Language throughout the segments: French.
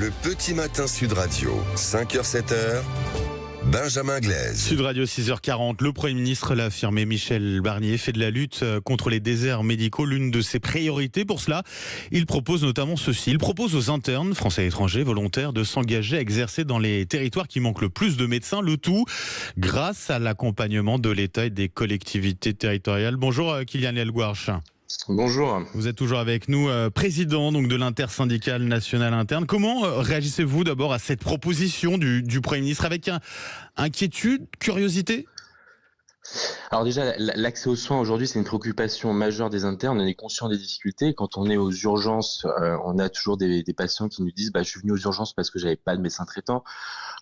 Le petit matin Sud Radio, 5h-7h, Benjamin Glaise. Sud Radio 6h40, le Premier ministre l'a affirmé, Michel Barnier fait de la lutte contre les déserts médicaux l'une de ses priorités. Pour cela, il propose notamment ceci. Il propose aux internes, français et étrangers, volontaires de s'engager à exercer dans les territoires qui manquent le plus de médecins, le tout grâce à l'accompagnement de l'État et des collectivités territoriales. Bonjour Kylian Elgouarch. Bonjour. Vous êtes toujours avec nous, président donc de l'intersyndicale nationale interne. Comment réagissez-vous d'abord à cette proposition du Premier ministre avec inquiétude, curiosité ? Alors déjà, l'accès aux soins aujourd'hui, c'est une préoccupation majeure des internes. On est conscient des difficultés. Quand on est aux urgences, on a toujours des patients qui nous disent je suis venu aux urgences parce que j'avais pas de médecin traitant.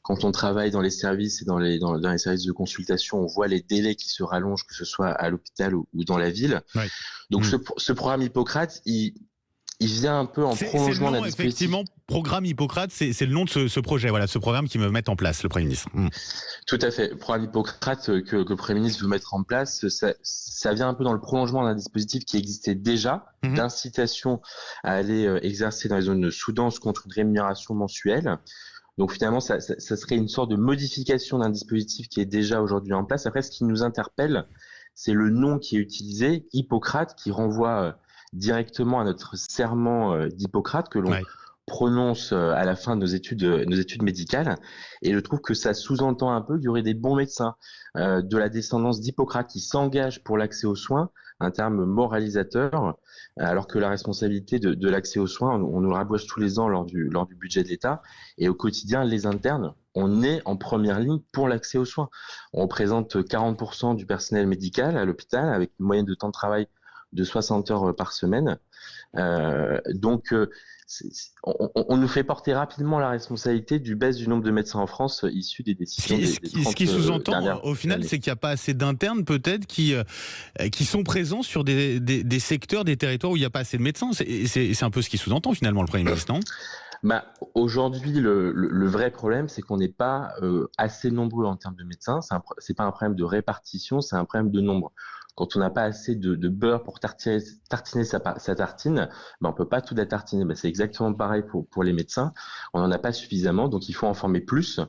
Quand on travaille dans les services et dans les services de consultation, on voit les délais qui se rallongent, que ce soit à l'hôpital ou dans la ville. Oui. Donc ce programme Hippocrate, il vient un peu en prolongement d'un dispositif. Effectivement, programme Hippocrate, c'est le nom de ce projet, voilà, ce programme qui veut mettre en place le Premier ministre. Tout à fait. Le programme Hippocrate que le Premier ministre veut mettre en place, ça vient un peu dans le prolongement d'un dispositif qui existait déjà, d'incitation à aller exercer dans les zones sous-denses contre une rémunération mensuelle. Donc finalement, ça serait une sorte de modification d'un dispositif qui est déjà aujourd'hui en place. Après, ce qui nous interpelle, c'est le nom qui est utilisé, Hippocrate, qui renvoie directement à notre serment d'Hippocrate que l'on prononce à la fin de nos études médicales. Et je trouve que ça sous-entend un peu qu'il y aurait des bons médecins de la descendance d'Hippocrate qui s'engagent pour l'accès aux soins, un terme moralisateur, alors que la responsabilité de l'accès aux soins, on nous le rabouche tous les ans lors du budget de l'État. Et au quotidien, les internes, on est en première ligne pour l'accès aux soins. On représente 40% du personnel médical à l'hôpital avec une moyenne de temps de travail de 60 heures par semaine. On nous fait porter rapidement la responsabilité du baisse du nombre de médecins en France issus des décisions des 30 Ce qui sous-entend, au final, c'est qu'il n'y a pas assez d'internes peut-être qui sont présents sur des secteurs, des territoires où il n'y a pas assez de médecins. C'est un peu ce qui sous-entend finalement le Premier ministre, non ? Aujourd'hui, le vrai problème, c'est qu'on n'est pas assez nombreux en termes de médecins. C'est pas un problème de répartition, c'est un problème de nombre. Quand on n'a pas assez de beurre pour tartiner sa tartine, on peut pas tout la tartiner. C'est exactement pareil pour les médecins. On n'en a pas suffisamment, donc il faut en former plus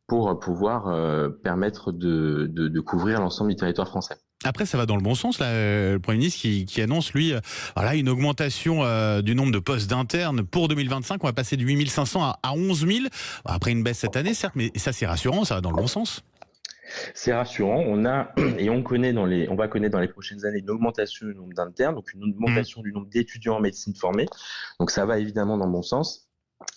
pour pouvoir permettre de couvrir l'ensemble du territoire français. Après, ça va dans le bon sens, là, le Premier ministre qui annonce, lui, une augmentation du nombre de postes d'internes pour 2025. On va passer de 8 500 à 11 000. Après une baisse cette année, certes, mais ça, c'est rassurant, ça va dans le bon sens. C'est rassurant. On va connaître dans les prochaines années une augmentation du nombre d'internes, donc une augmentation du nombre d'étudiants en médecine formés. Donc ça va évidemment dans le bon sens.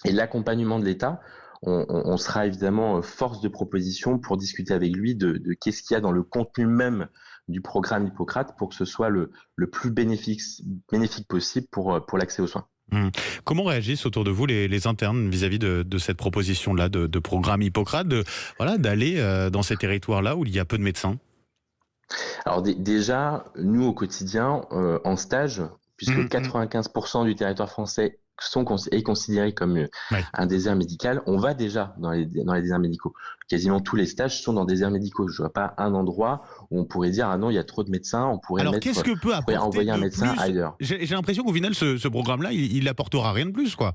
Et l'accompagnement de l'État, on sera évidemment force de proposition pour discuter avec lui de qu'est-ce qu'il y a dans le contenu même du programme Hippocrate pour que ce soit le plus bénéfique possible pour l'accès aux soins. Comment réagissent autour de vous les internes vis-à-vis de cette proposition-là de programme Hippocrate, d'aller dans ces territoires-là où il y a peu de médecins ? Alors déjà, nous au quotidien, en stage, puisque 95% du territoire français est considéré comme un désert médical, on va déjà dans les déserts médicaux. Quasiment tous les stages sont dans des déserts médicaux. Je ne vois pas un endroit où on pourrait dire non, il y a trop de médecins, on pourrait envoyer un médecin ailleurs. J'ai l'impression qu'au final, ce programme-là, il n'apportera rien de plus, quoi.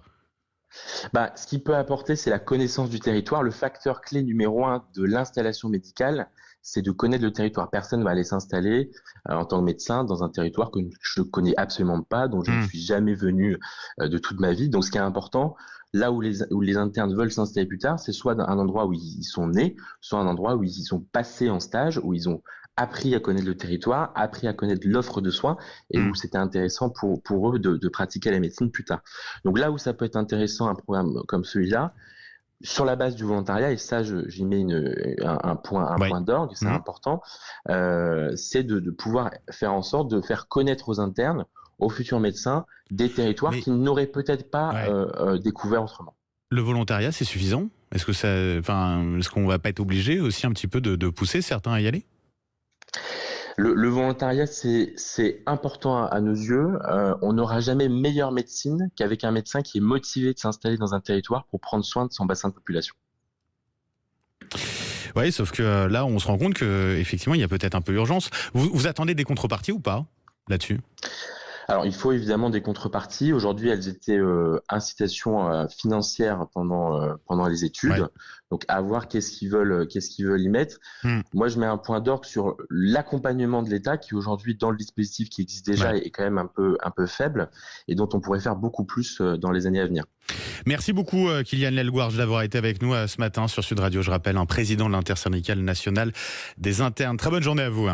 Ce qu'il peut apporter, c'est la connaissance du territoire. Le facteur clé numéro 1 de l'installation médicale, c'est de connaître le territoire. Personne ne va aller s'installer en tant que médecin dans un territoire que je ne connais absolument pas, dont je ne suis jamais venu de toute ma vie. Donc ce qui est important, là où les internes veulent s'installer plus tard, c'est soit un endroit où ils sont nés, soit un endroit où ils y sont passés en stage, où ils ont appris à connaître le territoire, appris à connaître l'offre de soins et où c'était intéressant pour eux de pratiquer la médecine plus tard. Donc là où ça peut être intéressant, un programme comme celui-là, sur la base du volontariat, et ça j'y mets un point d'orgue, c'est important, c'est de pouvoir faire en sorte de faire connaître aux internes, aux futurs médecins, des territoires qu'ils n'auraient peut-être pas découverts autrement. Le volontariat, c'est suffisant ? Est-ce qu'on va pas être obligé aussi un petit peu de pousser certains à y aller ? Le volontariat, c'est important à nos yeux. On n'aura jamais meilleure médecine qu'avec un médecin qui est motivé de s'installer dans un territoire pour prendre soin de son bassin de population. Oui, sauf que là, on se rend compte qu'effectivement, il y a peut-être un peu urgence. Vous attendez des contreparties ou pas là-dessus ? Alors, il faut évidemment des contreparties. Aujourd'hui, elles étaient incitations financières pendant les études. Ouais. Donc, à voir qu'est-ce qu'ils veulent y mettre. Moi, je mets un point d'orgue sur l'accompagnement de l'État, qui aujourd'hui, dans le dispositif qui existe déjà, Ouais. est quand même un peu faible et dont on pourrait faire beaucoup plus dans les années à venir. Merci beaucoup Kylian Lelgouarge d'avoir été avec nous ce matin sur Sud Radio. Je rappelle, un président de l'intersyndicale nationale des internes. Très bonne journée à vous.